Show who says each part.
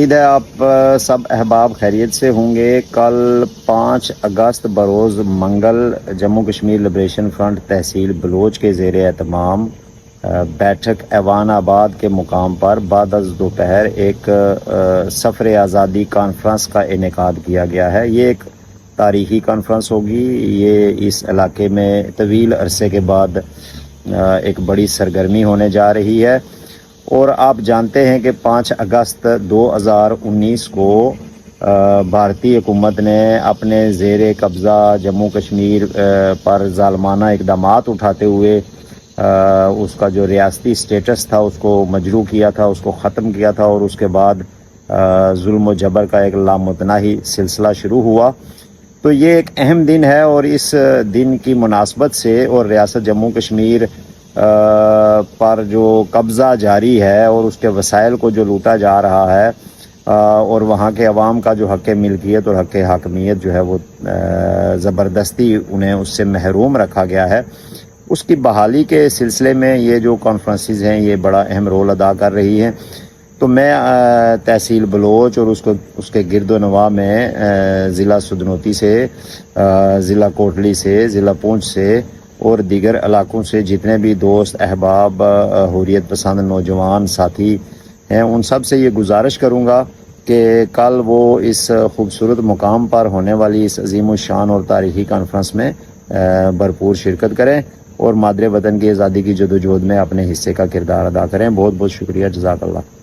Speaker 1: امید ہے آپ سب احباب خیریت سے ہوں گے۔ کل 5 اگست بروز منگل جموں کشمیر لبریشن فرنٹ تحصیل بلوچ کے زیر اہتمام بیٹھک ایوان آباد کے مقام پر بعد از دوپہر ایک سفر آزادی کانفرنس کا انعقاد کیا گیا ہے۔ یہ ایک تاریخی کانفرنس ہوگی۔ یہ اس علاقے میں طویل عرصے کے بعد ایک بڑی سرگرمی ہونے جا رہی ہے، اور آپ جانتے ہیں کہ 5 اگست 2019 کو بھارتی حکومت نے اپنے زیر قبضہ جموں کشمیر پر ظالمانہ اقدامات اٹھاتے ہوئے اس کا جو ریاستی سٹیٹس تھا اس کو مجروح کیا تھا، اس کو ختم کیا تھا، اور اس کے بعد ظلم و جبر کا ایک لامتناہی سلسلہ شروع ہوا۔ تو یہ ایک اہم دن ہے، اور اس دن کی مناسبت سے اور ریاست جموں کشمیر پر جو قبضہ جاری ہے اور اس کے وسائل کو جو لوٹا جا رہا ہے، اور وہاں کے عوام کا جو حق ملکیت اور حق حاکمیت جو ہے وہ زبردستی انہیں اس سے محروم رکھا گیا ہے، اس کی بحالی کے سلسلے میں یہ جو کانفرنسز ہیں یہ بڑا اہم رول ادا کر رہی ہیں۔ تو میں تحصیل بلوچ اور اس کے گرد و نواح میں ضلع سدنوتی سے، ضلع کوٹلی سے، ضلع پونچھ سے اور دیگر علاقوں سے جتنے بھی دوست احباب حریت پسند نوجوان ساتھی ہیں، ان سب سے یہ گزارش کروں گا کہ کل وہ اس خوبصورت مقام پر ہونے والی اس عظیم الشان اور تاریخی کانفرنس میں بھرپور شرکت کریں اور مادر وطن کی آزادی کی جدوجہد میں اپنے حصے کا کردار ادا کریں۔ بہت بہت شکریہ، جزاک اللہ۔